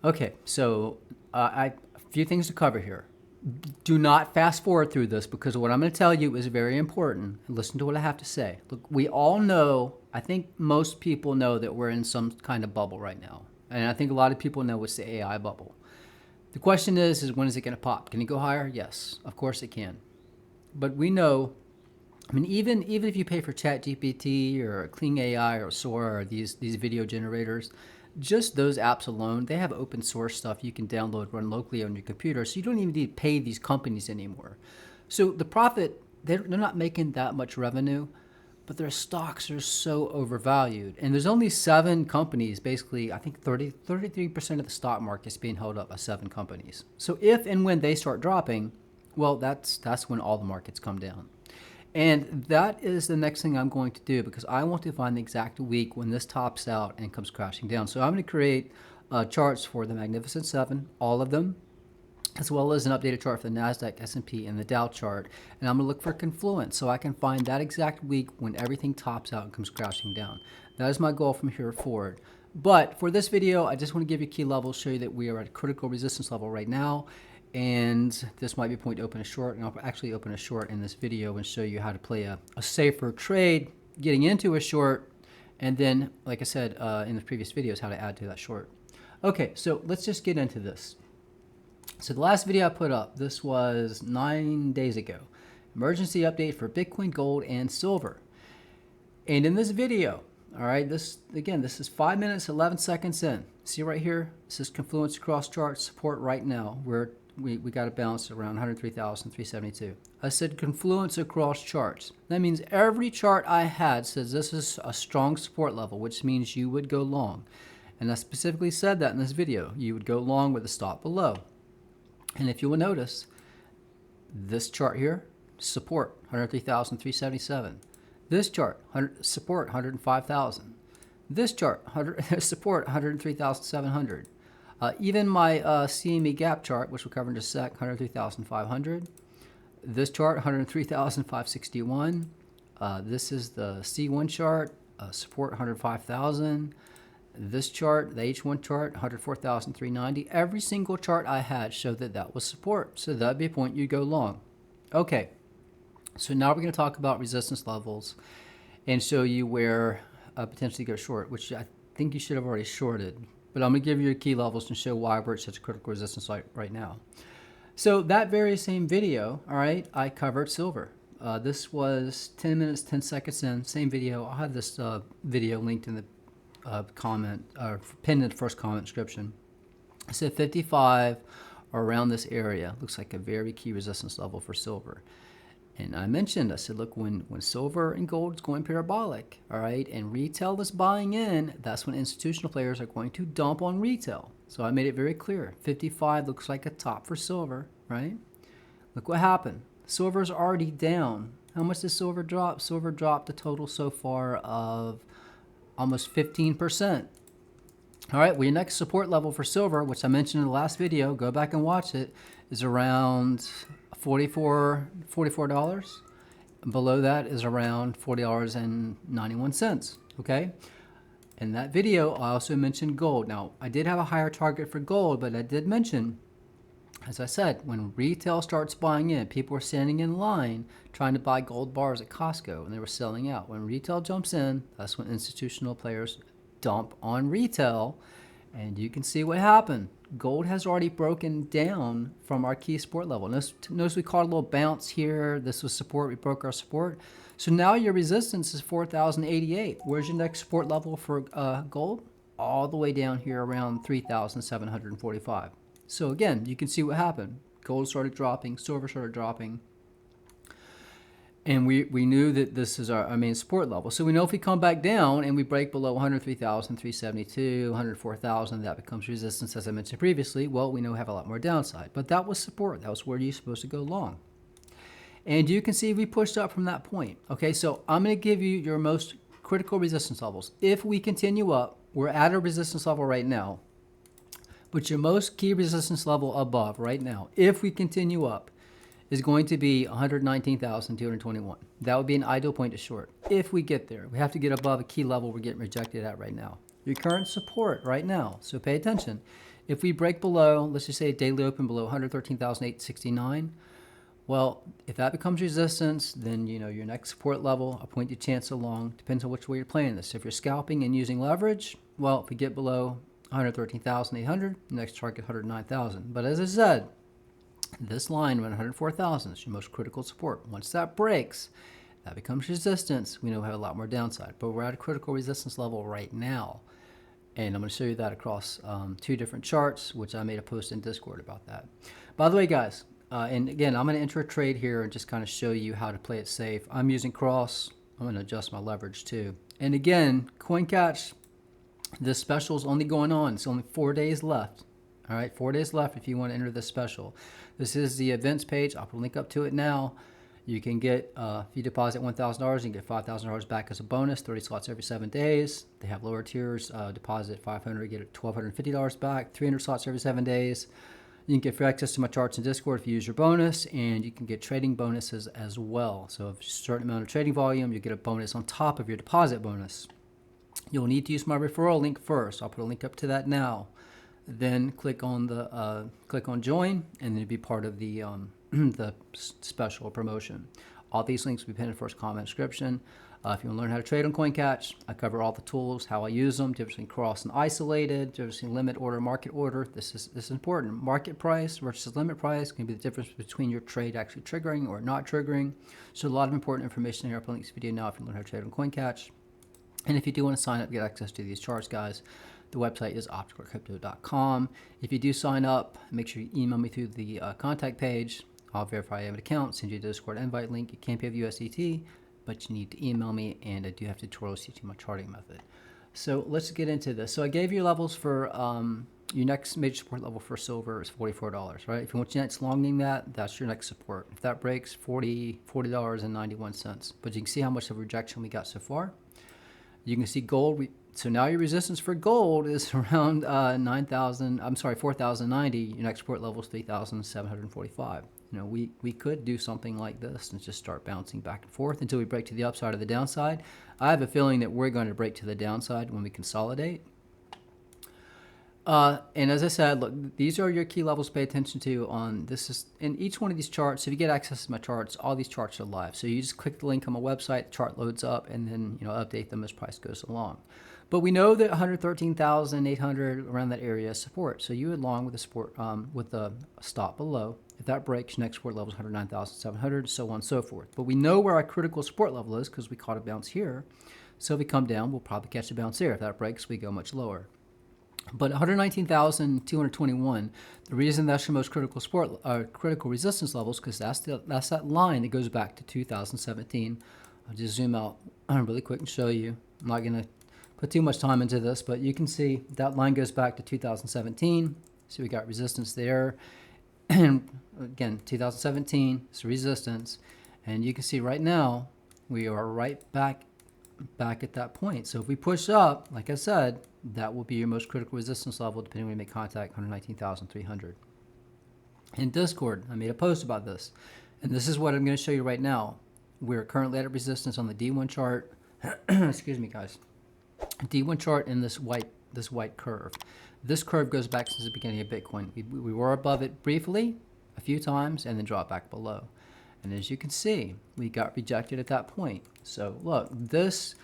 Okay, so a few things to cover here. Do not fast forward through this because what I'm going to tell you is very important. Listen to what I have to say. Look, we all know, I think most people know that we're in some kind of bubble right now. And I think a lot of people know it's the AI bubble. The question is when is it going to pop? Can it go higher? Yes, of course it can. But we know, I mean, even if you pay for ChatGPT or Clean AI or Sora or these video generators, just those apps alone, they have open source stuff you can download, run locally on your computer. So you don't even need to pay these companies anymore. So the profit, they're not making that much revenue, but their stocks are so overvalued. And there's only 7 companies, basically, I think 33% of the stock market is being held up by 7 companies. So if and when they start dropping, well, that's when all the markets come down. And that is the next thing I'm going to do because I want to find the exact week when this tops out and comes crashing down. So I'm going to create charts for the Magnificent Seven, all of them, as well as an updated chart for the NASDAQ, S&P, and the Dow chart. And I'm going to look for confluence so I can find that exact week when everything tops out and comes crashing down. That is my goal from here forward. But for this video, I just want to give you key levels, show you that we are at a critical resistance level right now. And this might be a point to open a short, and I'll actually open a short in this video and show you how to play a safer trade, getting into a short, and then, like I said in the previous videos, how to add to that short. Okay, so let's just get into this. So the last video I put up, this was 9 days ago. Emergency update for Bitcoin, gold, and silver. And in this video, all right, this is 5 minutes, 11 seconds in. See right here, this is confluence across chart support right now. We got a bounce around 103,372. I said confluence across charts. That means every chart I had says this is a strong support level, which means you would go long. And I specifically said that in this video. You would go long with a stop below. And if you will notice, this chart here, support 103,377. This chart, support 105,000. This chart, support 103,700. Even my CME gap chart, which we'll cover in just a sec, 103,500. This chart, 103,561. This is the C1 chart, support 105,000. This chart, the H1 chart, 104,390. Every single chart I had showed that that was support. So that'd be a point you go long. Okay, so now we're going to talk about resistance levels and show you where potentially go short, which I think you should have already shorted. But I'm going to give you key levels and show why we're at such a critical resistance right now. So that very same video, all right, I covered silver. This was 10 minutes, 10 seconds in, same video. I'll have this video linked in the comment, or pinned in the first comment description. I said 55 around this area. Looks like a very key resistance level for silver. And I mentioned, I said, look, when silver and gold is going parabolic, all right, and retail is buying in, that's when institutional players are going to dump on retail. So I made it very clear. 55 looks like a top for silver, right? Look what happened. Silver's already down. How much did silver drop? Silver dropped a total so far of almost 15%. All right, well, your next support level for silver, which I mentioned in the last video, go back and watch it, is around $44. Below that is around $40.91, okay? In that video, I also mentioned gold. Now, I did have a higher target for gold, but I did mention, as I said, when retail starts buying in, people are standing in line trying to buy gold bars at Costco, and they were selling out. When retail jumps in, that's when institutional players dump on retail, and you can see what happened. Gold has already broken down from our key support level. Notice we caught a little bounce here. This was support. We broke our support. So now your resistance is 4,088. Where's your next support level for gold? All the way down here around 3,745. So again, you can see what happened. Gold started dropping. Silver started dropping. And we knew that this is our main support level. So we know if we come back down and we break below 103,372, 104,000, that becomes resistance, as I mentioned previously. Well, we know we have a lot more downside. But that was support. That was where you're supposed to go long. And you can see we pushed up from that point. Okay, so I'm going to give you your most critical resistance levels. If we continue up, we're at a resistance level right now. But your most key resistance level above right now, if we continue up, is going to be 119,221. That would be an ideal point to short. If we get there, we have to get above a key level we're getting rejected at right now. Your current support right now, so pay attention, If we break below, let's just say a daily open below 113,869, well, if that becomes resistance, then you know your next support level, I'll point your chance along, depends on which way you're playing this. If you're scalping and using leverage, well, if we get below 113,800, next target 109,000. But as I said, this line around 104,000 is your most critical support. Once that breaks, that becomes resistance. We know we have a lot more downside, but we're at a critical resistance level right now. And I'm going to show you that across 2 different charts, which I made a post in Discord about that. By the way, guys, and again, I'm going to enter a trade here and just kind of show you how to play it safe. I'm using cross. I'm going to adjust my leverage too. And again, CoinCatch, this special is only going on. It's only 4 days left. All right, 4 days left if you want to enter this special. This is the events page. I'll put a link up to it now. You can get, if you deposit $1,000, you can get $5,000 back as a bonus, 30 slots every 7 days. They have lower tiers, deposit $500, get $1,250 back, 300 slots every 7 days. You can get free access to my charts in Discord if you use your bonus, and you can get trading bonuses as well. So if a certain amount of trading volume, you get a bonus on top of your deposit bonus. You'll need to use my referral link first. I'll put a link up to that now. Then click on join, and then be part of the the special promotion. All these links will be pinned in the first comment description. If you want to learn how to trade on CoinCatch, I cover all the tools, how I use them, difference between cross and isolated, difference between limit order, market order. This is important. Market price versus limit price can be the difference between your trade actually triggering or not triggering. So a lot of important information here. I'll put links to this video now if you learn how to trade on CoinCatch. And if you do want to sign up, get access to these charts, guys, the website is opticalcrypto.com. If you do sign up, make sure you email me through the contact page. I'll verify you have an account, send you a Discord invite link. You can't pay with USDT, but you need to email me, and I do have tutorials teaching my charting method. So let's get into this. So I gave you levels for your next major support level for silver is $44, right? If you want your next longing that, that's your next support. If that breaks, $40.91. But you can see how much of a rejection we got so far. You can see gold. So now your resistance for gold is around 4,090. Your next support level is 3,745. You know, we could do something like this and just start bouncing back and forth until we break to the upside or the downside. I have a feeling that we're going to break to the downside when we consolidate. And as I said, look, these are your key levels to pay attention to on this is in each one of these charts. If you get access to my charts, all these charts are live. So you just click the link on my website, the chart loads up, and then update them as price goes along. But we know that 113,800 around that area is support. So you would long with the support with the stop below. If that breaks, next support level is 109,700, so on and so forth. But we know where our critical support level is because we caught a bounce here. So if we come down, we'll probably catch a bounce here. If that breaks, we go much lower. But 119,221, the reason that's your most critical support, critical resistance levels, because that's that line that goes back to 2017. I'll just zoom out really quick and show you. I'm not going to put too much time into this, but you can see that line goes back to 2017. So we got resistance there. And again, 2017 is resistance. And you can see right now, we are right back at that point. So if we push up, like I said, that will be your most critical resistance level, depending when we make contact, 119,300. In Discord, I made a post about this. And this is what I'm going to show you right now. We're currently at a resistance on the D1 chart. Excuse me, guys. D1 chart in this white curve. This curve goes back since the beginning of Bitcoin. We were above it briefly, a few times, and then dropped back below. And as you can see, we got rejected at that point. So look, this,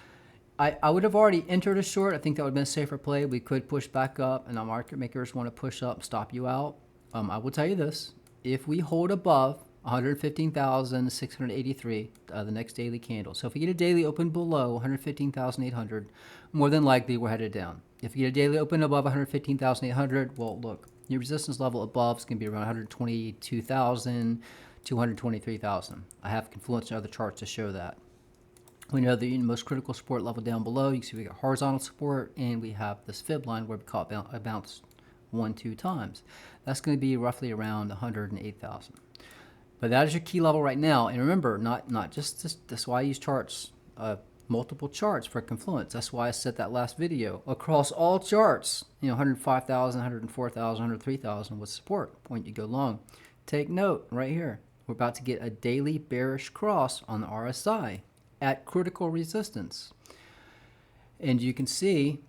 I would have already entered a short. I think that would have been a safer play. We could push back up, and our market makers want to push up, stop you out. I will tell you this, if we hold above 115,683, the next daily candle. So if we get a daily open below 115,800, more than likely we're headed down. If you get a daily open above 115,800, well, look, your resistance level above is going to be around 122,000, 223,000. I have Confluence and other charts to show that. We know the most critical support level down below. You can see we got horizontal support, and we have this fib line where we caught a bounce 1-2 times. That's going to be roughly around 108,000. But that is your key level right now. And remember, not just this. That's why I use charts, multiple charts for Confluence. That's why I set that last video across all charts. 105,000, 104,000, 103,000 with support. Point you go long. Take note right here. We're about to get a daily bearish cross on the RSI at critical resistance. And you can see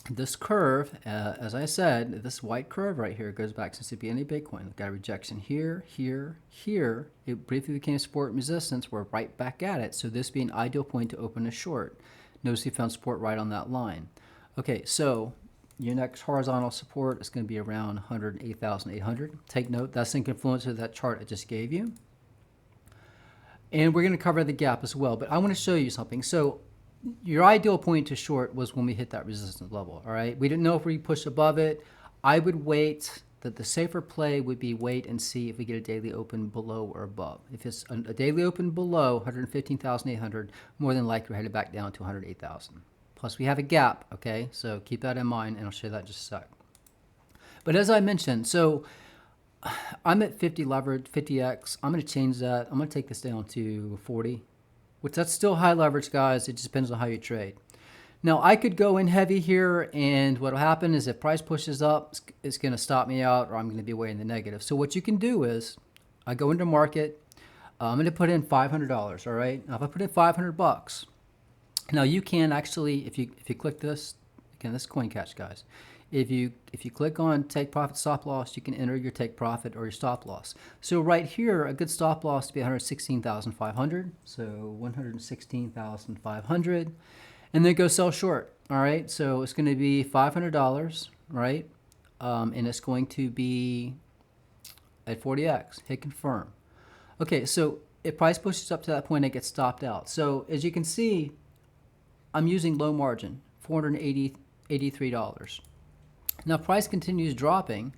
this curve, as I said, this white curve right here goes back since the beginning of Bitcoin. We've got a rejection here, here, here. It briefly became support and resistance. We're right back at it. So this being an ideal point to open a short. Notice we found support right on that line. Okay, so your next horizontal support is going to be around 108,800. Take note, that's in confluence with that chart I just gave you. And we're going to cover the gap as well. But I want to show you something. So your ideal point to short was when we hit that resistance level, all right? We didn't know if we push above it. I would wait. That the safer play would be wait and see if we get a daily open below or above. If it's a daily open below 115,800, more than likely we're headed back down to 108,000. Plus we have a gap, okay? So keep that in mind, and I'll show you that in just a sec. But as I mentioned, so I'm at 50 leverage, 50x. I'm going to change that. I'm going to take this down to 40, which that's still high leverage, guys. It just depends on how you trade. Now, I could go in heavy here, and what will happen is if price pushes up, it's going to stop me out, or I'm going to be way in the negative. So what you can do is I go into market. I'm going to put in $500, all right? Now, if I put in 500 bucks, now you can actually, if you click this, again, this is coin catch, guys. If you click on take profit stop loss, you can enter your take profit or your stop loss. So right here, a good stop loss to be 116,500. So 116,500, and then go sell short. All right. So it's going to be $500, right? And it's going to be at 40x. Hit confirm. Okay. So if price pushes up to that point, it gets stopped out. So as you can see, I'm using low margin, $483. Now, if price continues dropping,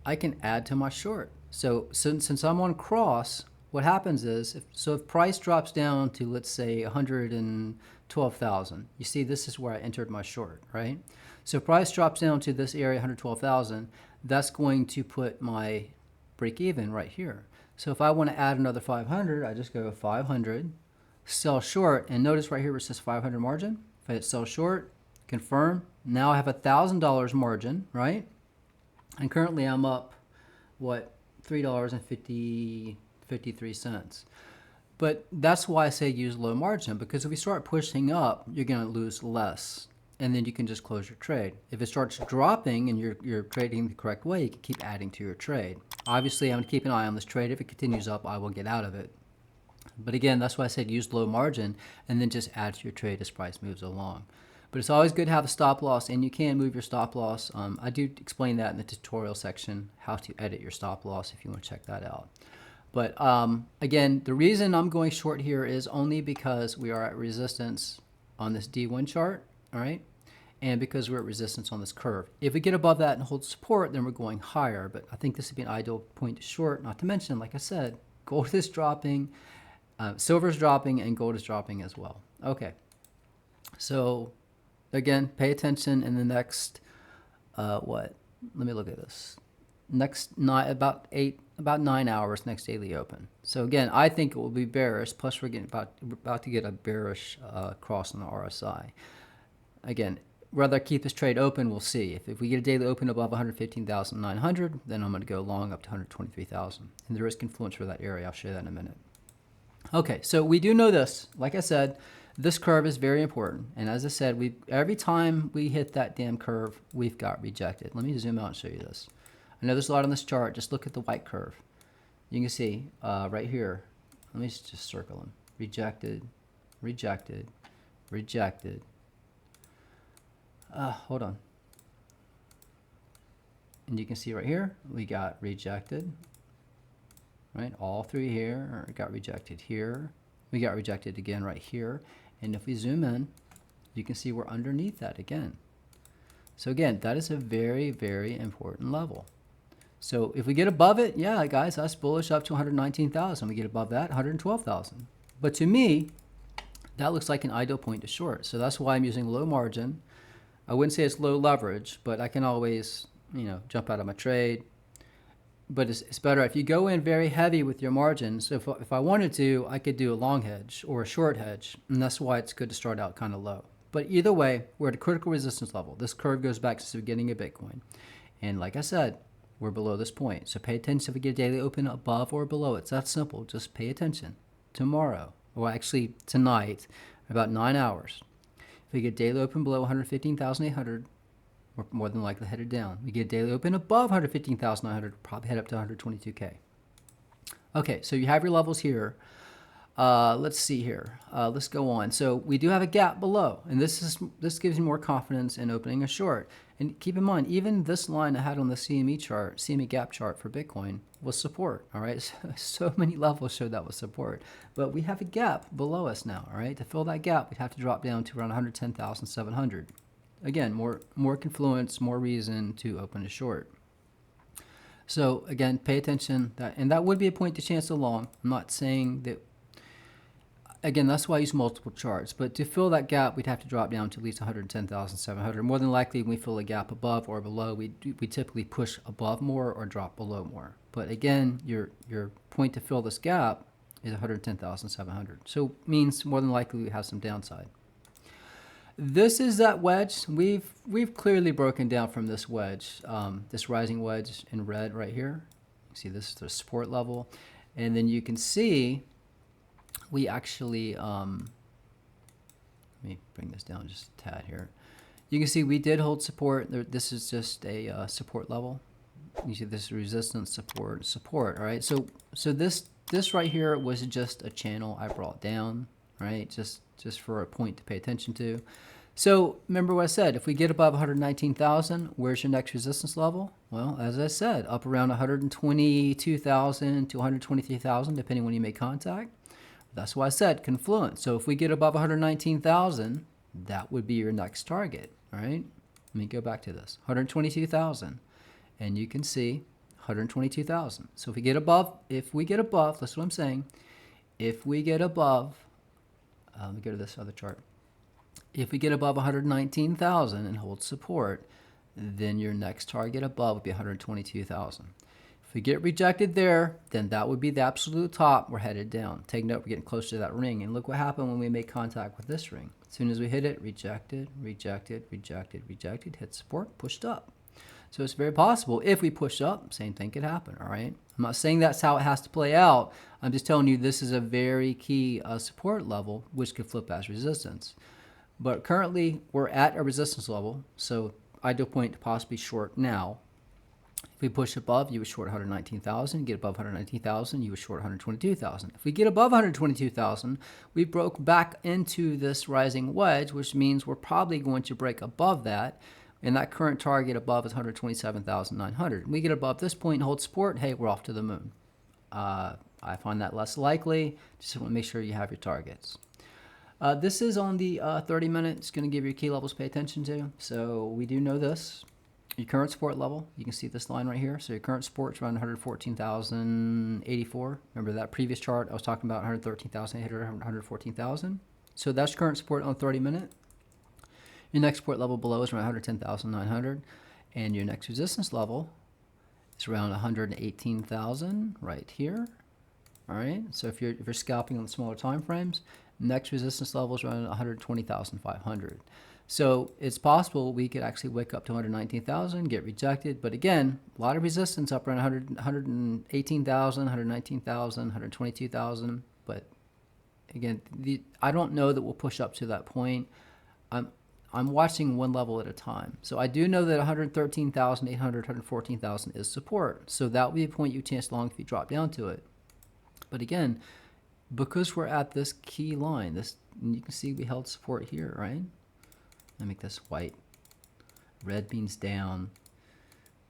I can add to my short. So since I'm on cross, what happens is, if price drops down to, let's say, 112,000, you see this is where I entered my short, right? So if price drops down to this area, 112,000, that's going to put my break even right here. So if I want to add another 500, I just go 500, sell short, and notice right here where it says 500 margin. If I hit sell short, confirm. Now I have $1,000 margin, right? And currently I'm up, what, $3.53. But that's why I say use low margin, because if we start pushing up, you're going to lose less, and then you can just close your trade. If it starts dropping and you're trading the correct way, you can keep adding to your trade. Obviously, I'm going to keep an eye on this trade. If it continues up, I will get out of it. But again, that's why I said use low margin and then just add to your trade as price moves along. But it's always good to have a stop loss, and you can move your stop loss. I do explain that in the tutorial section, how to edit your stop loss if you want to check that out. But again, the reason I'm going short here is only because we are at resistance on this D1 chart, all right? And because we're at resistance on this curve. If we get above that and hold support, then we're going higher. But I think this would be an ideal point to short, not to mention, like I said, gold is dropping, silver is dropping, and gold is dropping as well. Okay, so again, pay attention in the next, let me look at this. Next, about 9 hours, next daily open. So again, I think it will be bearish, plus we're getting about to get a bearish cross on the RSI. Again, whether I keep this trade open, we'll see. If we get a daily open above 115,900, then I'm going to go long up to 123,000. And there is confluence for that area. I'll show you that in a minute. Okay, so we do know this. Like I said, this curve is very important. And as I said, every time we hit that damn curve, we've got rejected. Let me zoom out and show you this. I know there's a lot on this chart. Just look at the white curve. You can see right here. Let me just circle them. Rejected, rejected, rejected. Hold on. And you can see right here, we got rejected. Right, all through here, got rejected here. We got rejected again right here. And if we zoom in, you can see we're underneath that again. So again, that is a very, very important level. So if we get above it, yeah, guys, that's bullish up to 119,000. We get above that, 112,000. But to me, that looks like an ideal point to short. So that's why I'm using low margin. I wouldn't say it's low leverage, but I can always, jump out of my trade. But it's better if you go in very heavy with your margins. So if I wanted to, I could do a long hedge or a short hedge, and that's why it's good to start out kind of low. But either way, we're at a critical resistance level. This curve goes back to the beginning of Bitcoin. And like I said, we're below this point. So pay attention if we get a daily open above or below. It's that simple. Just pay attention. Tomorrow, or actually tonight, about 9 hours. If we get daily open below 115,800, we're more than likely headed down. We get a daily open above 115,900, probably head up to 122K. Okay, so you have your levels here. Let's see here. Let's go on. So we do have a gap below, and this gives you more confidence in opening a short. And keep in mind, even this line I had on the CME chart, CME gap chart for Bitcoin, was support. All right, so many levels showed that was support, but we have a gap below us now. All right, to fill that gap, we'd have to drop down to around 110,700. Again, more confluence, more reason to open a short. So again, pay attention and that would be a point to chance along. I'm not saying that. Again, that's why I use multiple charts. But to fill that gap, we'd have to drop down to at least 110,700. More than likely, when we fill a gap above or below, we typically push above more or drop below more. But again, your point to fill this gap is 110,700. So means more than likely we have some downside. This is that wedge. We've clearly broken down from this wedge, this rising wedge in red right here. You see this is the support level, and then you can see. We actually, let me bring this down just a tad here. You can see we did hold support. This is just a support level. You see this resistance, support, support. All right. So this right here was just a channel I brought down. Right. Just for a point to pay attention to. So remember what I said. If we get above 119,000, where's your next resistance level? Well, as I said, up around 122,000 to 123,000, depending when you make contact. That's why I said confluence. So if we get above 119,000, that would be your next target, all right? Let me go back to this, 122,000, and you can see 122,000. So if we get above, that's what I'm saying. If we get above, let me go to this other chart. If we get above 119,000 and hold support, then your next target above would be 122,000. If we get rejected there, then that would be the absolute top. We're headed down. Take note, we're getting closer to that ring. And look what happened when we make contact with this ring. As soon as we hit it, rejected, rejected, rejected, rejected, hit support, pushed up. So it's very possible if we push up, same thing could happen, all right? I'm not saying that's how it has to play out. I'm just telling you this is a very key support level, which could flip as resistance. But currently, we're at a resistance level, so ideal point to possibly short now. If we push above, you would short 119,000. Get above 119,000, you would short 122,000. If we get above 122,000, we broke back into this rising wedge, which means we're probably going to break above that. And that current target above is 127,900. We get above this point and hold support, hey, we're off to the moon. I find that less likely. Just want to make sure you have your targets. This is on the 30-minute. It's going to give you key levels to pay attention to. So we do know this. Your current support level, you can see this line right here. So your current support is around 114,084. Remember that previous chart I was talking about 113,800, 114,000. So that's current support on 30-minute. Your next support level below is around 110,900. And your next resistance level is around 118,000 right here. All right. So if you're scalping on the smaller time frames, next resistance level is around 120,500. So it's possible we could actually wake up to 119,000, get rejected. But again, a lot of resistance up around 118,000, 119,000, 122,000. But again, I don't know that we'll push up to that point. I'm watching one level at a time. So I do know that 113,800, 114,000 is support. So that would be a point you chance long if you drop down to it. But again, because we're at this key line, you can see we held support here, right? Let me make this white. Red means down.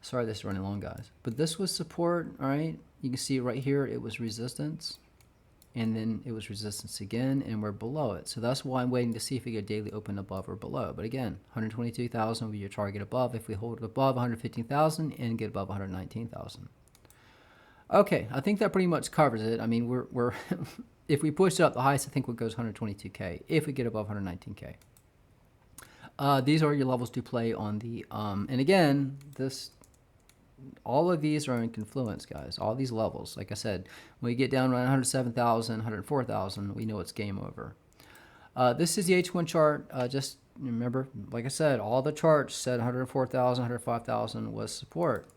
Sorry this is running long, guys. But this was support, all right? You can see right here it was resistance. And then it was resistance again, and we're below it. So that's why I'm waiting to see if we get daily open above or below. But again, 122,000 will be your target above if we hold it above 115,000 and get above 119,000. Okay, I think that pretty much covers it. I mean, we're if we push up, the highest I think would go is 122K if we get above 119K. These are your levels to play on the, and again, all of these are in confluence, guys. All these levels, like I said, when we get down around 107,000, 104,000, we know it's game over. This is the H1 chart. Just remember, like I said, all the charts said 104,000, 105,000 was support.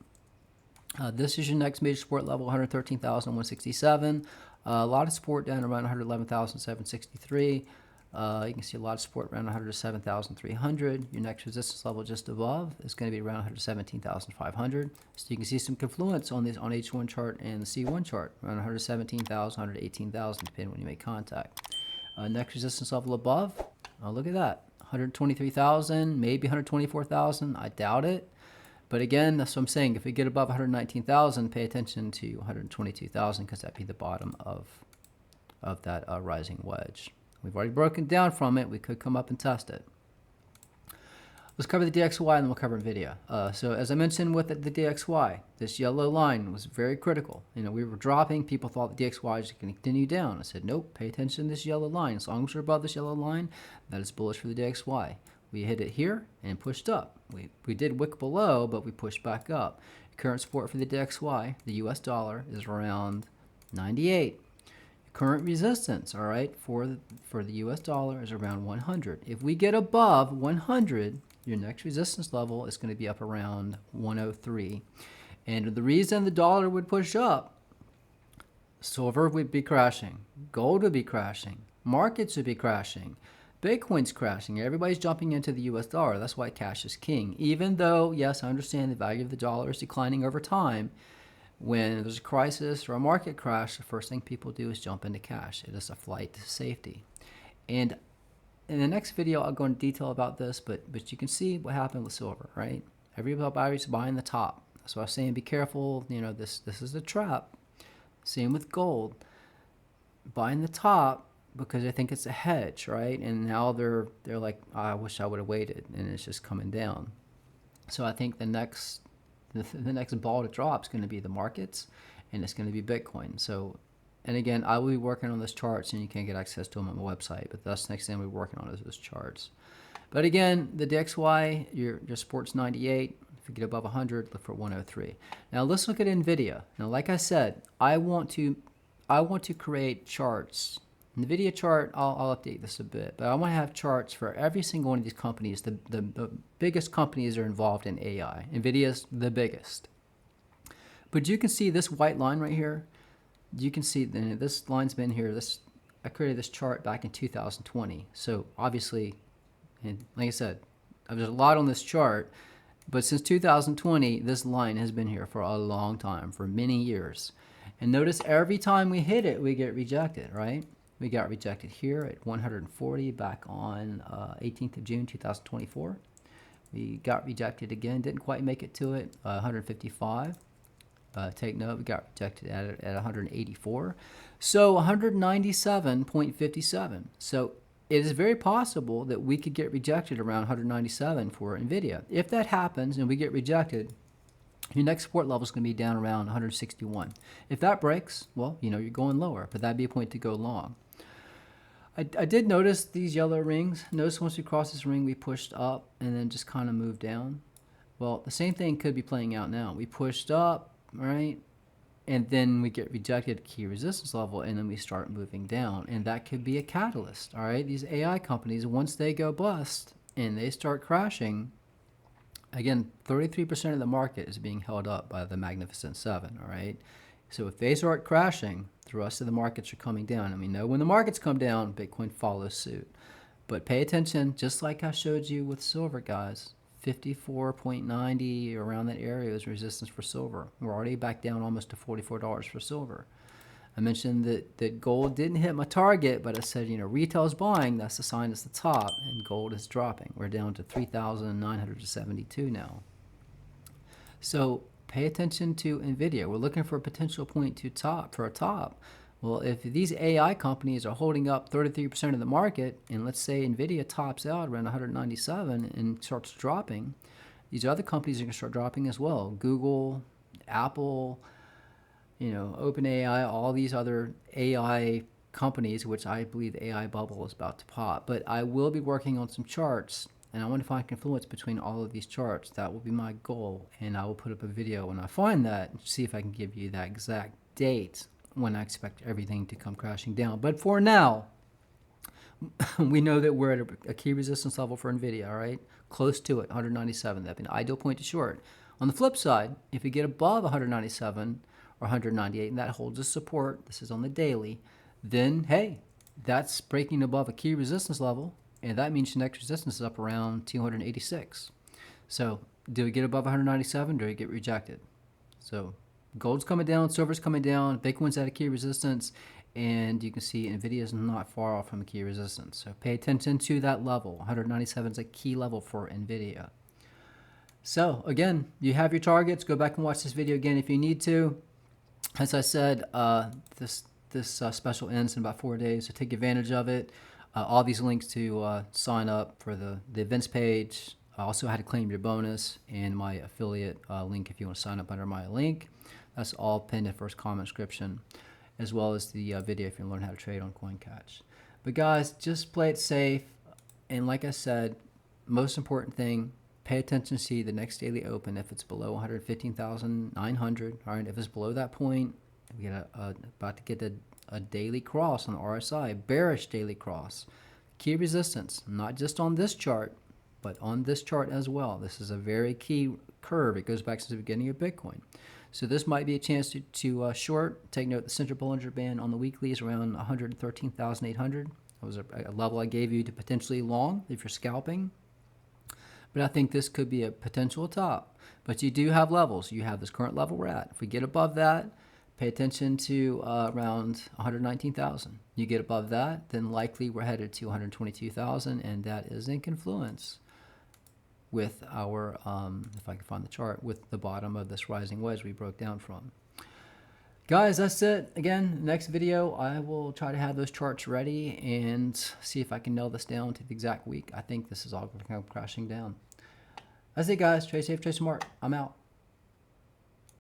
This is your next major support level, 113,167. A lot of support down around 111,763. You can see a lot of support around 107,300. Your next resistance level just above is going to be around 117,500. So you can see some confluence on this on H1 chart and the C1 chart around 117,000, 118,000, depending when you make contact. Next resistance level above, oh, look at that, 123,000, maybe 124,000. I doubt it. But again, that's what I'm saying. If we get above 119,000, pay attention to 122,000 because that'd be the bottom of that rising wedge. We've already broken down from it. We could come up and test it. Let's cover the DXY and then we'll cover NVIDIA. So as I mentioned with the DXY, this yellow line was very critical. You know, we were dropping. People thought the DXY was going to continue down. I said, nope, pay attention to this yellow line. As long as we're above this yellow line, that is bullish for the DXY. We hit it here and pushed up. We did wick below, but we pushed back up. Current support for the DXY, the US dollar, is around 98. Current resistance, all right, for the US dollar is around 100. If we get above 100, your next resistance level is going to be up around 103. And the reason the dollar would push up, silver would be crashing, gold would be crashing, markets would be crashing, Bitcoin's crashing. Everybody's jumping into the US dollar. That's why cash is king. Even though, yes, I understand the value of the dollar is declining over time, when there's a crisis or a market crash, the first thing people do is jump into cash. It is a flight to safety. And in the next video, I'll go into detail about this, but you can see what happened with silver, right? Everybody's buying the top. That's why I was saying be careful. You know, this is a trap. Same with gold. Buying the top because I think it's a hedge, right? And now they're like, oh, I wish I would have waited, and it's just coming down. So I think the next ball to drop is going to be the markets, and it's going to be Bitcoin. So, and again, I will be working on those charts, and you can get access to them on my website. But that's the next thing we're working on is those charts. But again, the DXY, your support's 98. If you get above 100, look for 103. Now let's look at Nvidia. Now, like I said, I want to create charts. NVIDIA chart, I'll update this a bit, but I want to have charts for every single one of these companies. The biggest companies are involved in AI. NVIDIA's the biggest. But you can see this white line right here. You can see this line's been here. I created this chart back in 2020. So obviously, and like I said, there's a lot on this chart, but since 2020, this line has been here for a long time, for many years. And notice every time we hit it, we get rejected, right? We got rejected here at 140 back on 18th of June 2024. We got rejected again, didn't quite make it to it, 155. Take note, we got rejected at 184. So 197.57. So it is very possible that we could get rejected around 197 for NVIDIA. If that happens and we get rejected, your next support level is going to be down around 161. If that breaks, well, you know, you're going lower, but that'd be a point to go long. I did notice these yellow rings. Notice once we crossed this ring, we pushed up and then just kind of moved down. Well, the same thing could be playing out now. We pushed up, right? And then we get rejected at key resistance level, and then we start moving down. And that could be a catalyst, all right? These AI companies, once they go bust and they start crashing, again, 33% of the market is being held up by the Magnificent Seven, all right? So if they start crashing, the rest of the markets are coming down. And we know when the markets come down, Bitcoin follows suit. But pay attention, just like I showed you with silver, guys. 54.90, around that area is resistance for silver. We're already back down almost to $44 for silver. I mentioned that gold didn't hit my target, but I said, you know, retail's buying, that's the sign it's the top, and gold is dropping. We're down to 3,972 now. So pay attention to NVIDIA. We're looking for a potential point to for a top. Well, if these AI companies are holding up 33% of the market, and let's say NVIDIA tops out around 197 and starts dropping, these other companies are going to start dropping as well. Google, Apple, you know, OpenAI, all these other AI companies, which I believe the AI bubble is about to pop. But I will be working on some charts, and I want to find confluence between all of these charts. That will be my goal, and I will put up a video when I find that and see if I can give you that exact date when I expect everything to come crashing down. But for now, we know that we're at a key resistance level for NVIDIA, all right? Close to it, 197. That'd be an ideal point to short. On the flip side, if we get above 197 or 198, and that holds a support, this is on the daily, then, hey, that's breaking above a key resistance level, and that means your next resistance is up around 286. So do we get above 197? Do we get rejected? So gold's coming down, silver's coming down, Bitcoin's at a key resistance, and you can see Nvidia is not far off from a key resistance. So pay attention to that level. 197 is a key level for Nvidia. So again, you have your targets. Go back and watch this video again if you need to. As I said, this special ends in about 4 days, so take advantage of it. All these links to sign up for the events page, also how to claim your bonus, and my affiliate link if you want to sign up under my link. That's all pinned in the first comment description, as well as the video if you learn how to trade on CoinCatch. But guys, just play it safe. And like I said, most important thing, pay attention to see the next daily open. If it's below 115,900, all right, if it's below that point, we get about to get a daily cross on the RSI, bearish daily cross. Key resistance, not just on this chart, but on this chart as well. This is a very key curve. It goes back to the beginning of Bitcoin. So this might be a chance to short. Take note, the central Bollinger Band on the weekly is around 113,800. That was a level I gave you to potentially long if you're scalping. But I think this could be a potential top. But you do have levels. You have this current level we're at. If we get above that, pay attention to around 119,000. You get above that, then likely we're headed to 122,000, and that is in confluence with our, if I can find the chart, with the bottom of this rising wedge we broke down from. Guys, that's it. Again, next video, I will try to have those charts ready and see if I can nail this down to the exact week. I think this is all going to come crashing down. That's it, guys. Trade safe, trade smart. I'm out.